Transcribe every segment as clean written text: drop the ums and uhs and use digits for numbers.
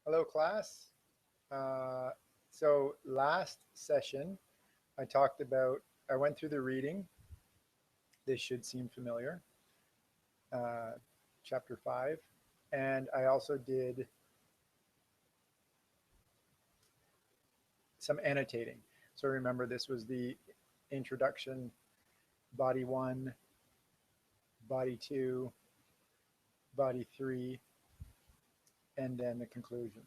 Hello, class. Uh, so last session, I talked about, I went through the reading. This should seem familiar. Uh, Chapter 5. And I also did some annotating. So remember, this was the introduction, body 1, body 2, body 3, and then the conclusion.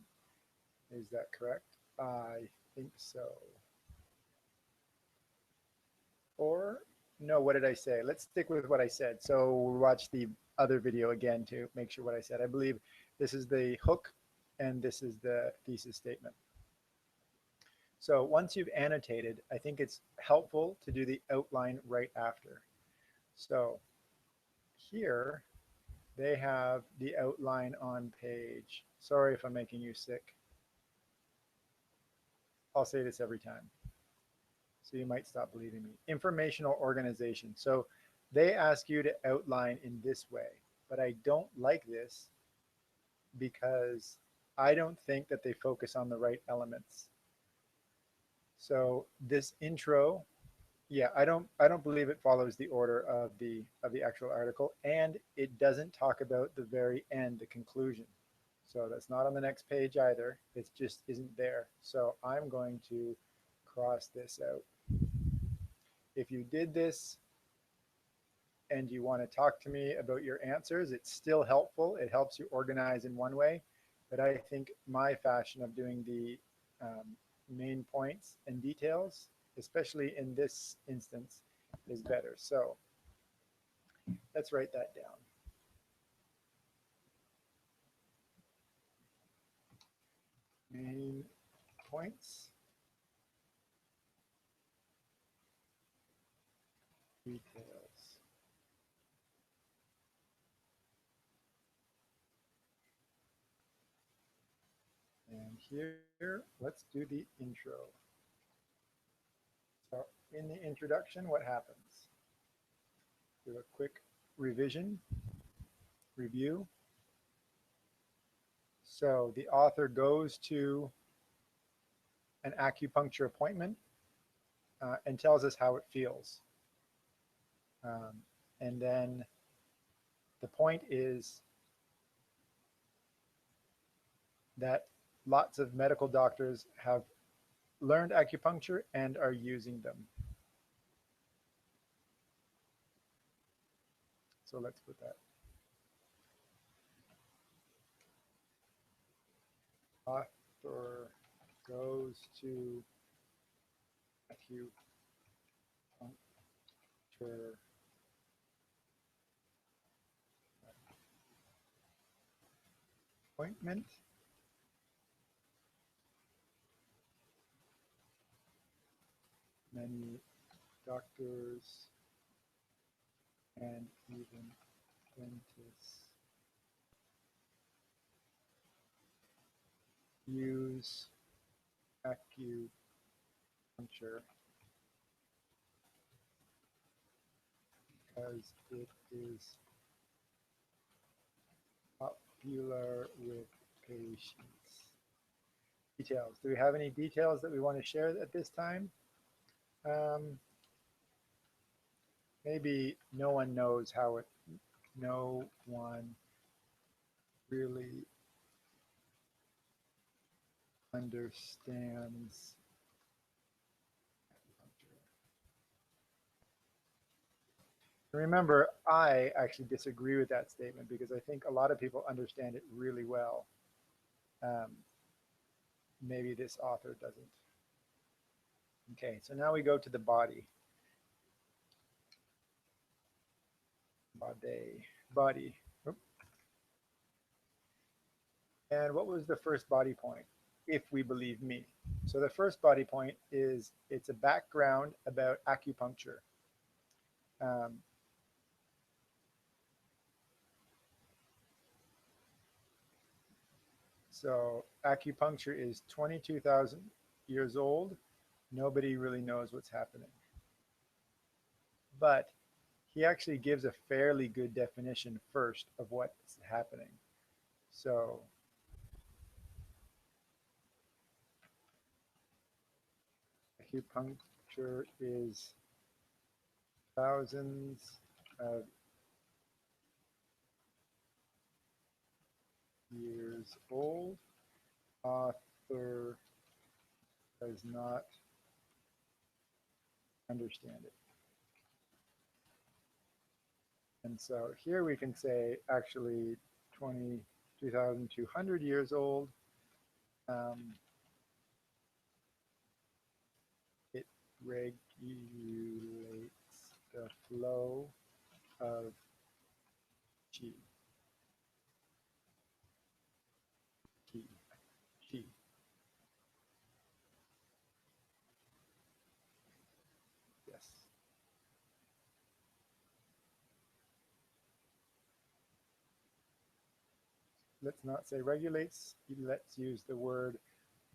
Is that correct? I think so. Or no, what did I say? Let's stick with what I said. So we'll watch the other video again to make sure what I said. I believe this is the hook and this is the thesis statement. So once you've annotated, I think it's helpful to do the outline right after. So here they have the outline on page. Sorry if I'm making you sick. I'll say this every time, so you might stop believing me. Informational organization. So they ask you to outline in this way, but I don't like this because I don't think that they focus on the right elements. So this intro, yeah, I don't believe it follows the order of the actual article, and it doesn't talk about the very end, the conclusion. So that's not on the next page either. It just isn't there. So I'm going to cross this out. If you did this and you want to talk to me about your answers, it's still helpful. It helps you organize in one way. But I think my fashion of doing the main points and details, especially in this instance, is better. So let's write that down. Main points, details. And here, let's do the intro. So in the introduction, what happens? Do a quick revision, review. So the author goes to an acupuncture appointment and tells us how it feels. Um, and then the point is that lots of medical doctors have learned acupuncture and are using them. So let's put that. Author goes to acupuncture appointment. Many doctors and even dentists use acupuncture because it is popular with patients. Details. Do we have any details that we want to share at this time? Um, Maybe no one knows how it, no one really understands acupuncture. Remember, I actually disagree with that statement because I think a lot of people understand it really well. Um, Maybe this author doesn't. Okay, so now we go to the body. Body. Oop. And what was the first body point? If we believe me. So the first body point is it's a background about acupuncture. Um, so acupuncture is 22,000 years old. Nobody really knows what's happening. But he actually gives a fairly good definition first of what's happening. So Acupuncture is thousands of years old. Author does not understand it. And so here we can say actually 22,200 years old. It regulates the flow of qi. Qi. Qi. Yes. Let's not say regulates. Let's use the word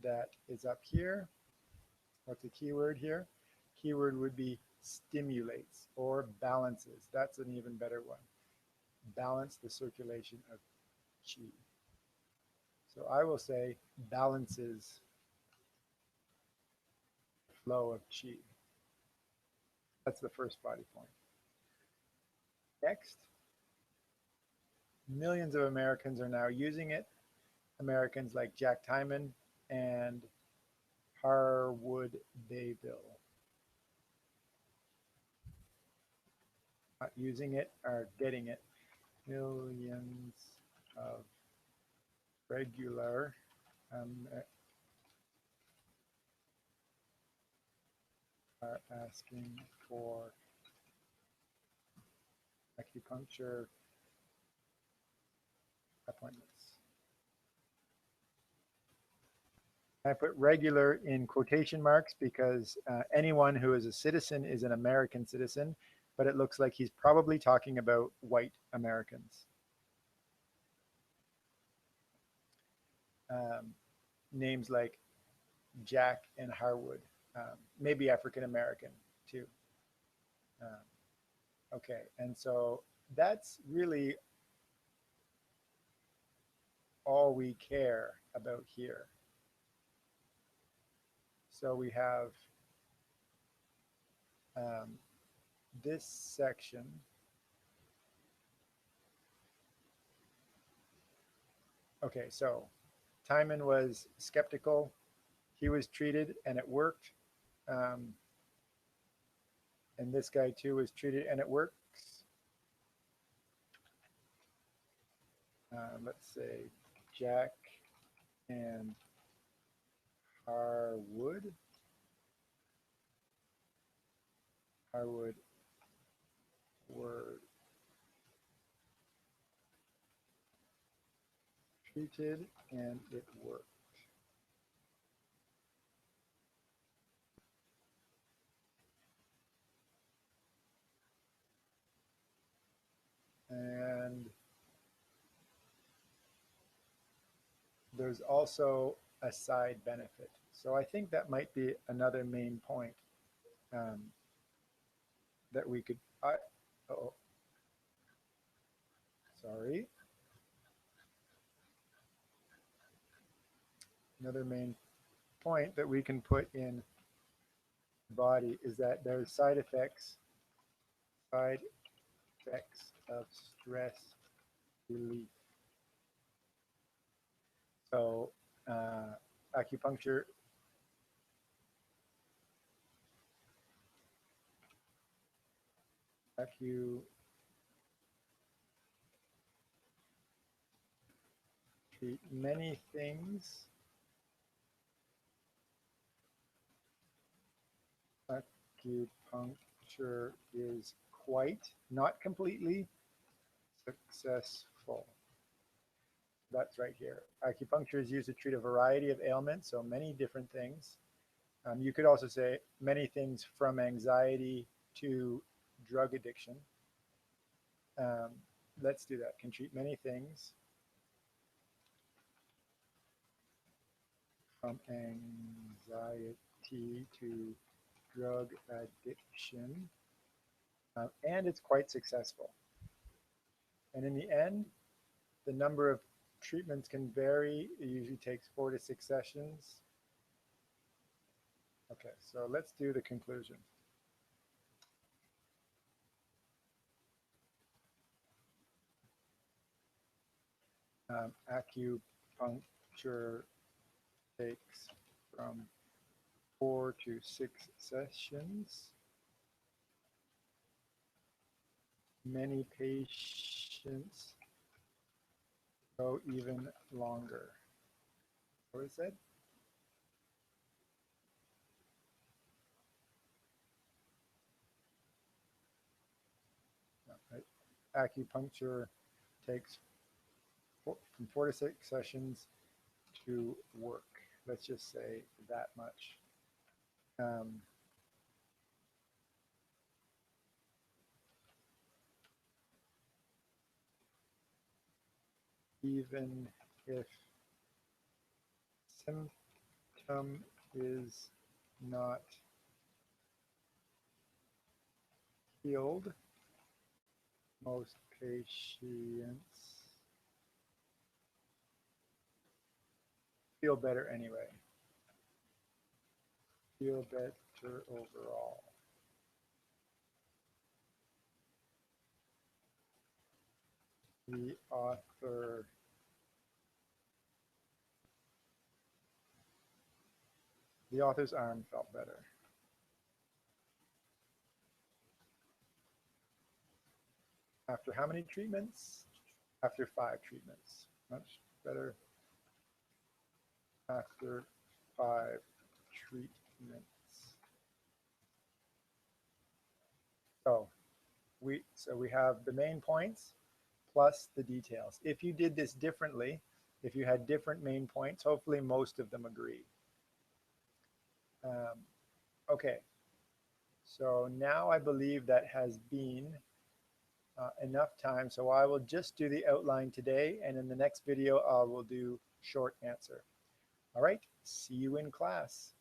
that is up here. What's the keyword here? Keyword would be stimulates or balances. That's an even better one. Balance the circulation of qi. So I will say balances the flow of qi. That's the first body point. Next, millions of Americans are now using it. Americans like Jack Timon and Harwood Bayville. Not using it are getting it. Millions of regular are asking for acupuncture appointments. I put regular in quotation marks because anyone who is a citizen is an American citizen, but it looks like he's probably talking about white Americans. Names like Jack and Harwood, maybe African American too. Okay, and so that's really all we care about here. So we have this section. Okay, so Timon was skeptical. He was treated and it worked. And this guy too was treated and it works. Let's say Jack and Harwood. Harwood were treated and it worked. And there's also a side benefit. So I think that might be another main point that we could, oh, sorry. Another main point that we can put in the body is that there's side effects of stress relief. So acupuncture treat many things. Acupuncture is quite, not completely, successful. That's right here. Acupuncture is used to treat a variety of ailments, so many different things. You could also say many things from anxiety to drug addiction. Let's do that. Can treat many things from anxiety to drug addiction. And it's quite successful. And in the end, the number of treatments can vary. It usually takes 4 to 6 sessions. Okay, so let's do the conclusion. Acupuncture takes from 4 to 6 sessions. Many patients go even longer. What is that? No, right. Acupuncture takes from 4 to 6 sessions to work. Let's just say that much. Um, even if symptom is not healed, most patients feel better anyway. Feel better overall. The author the author's arm felt better. After how many treatments? After 5 treatments. Much better after 5 treatments. So we have the main points plus the details. If you did this differently, if you had different main points, hopefully most of them agree. Um, okay, so now I believe that has been enough time. So I will just do the outline today, and in the next video, I will do short answer. All right, see you in class.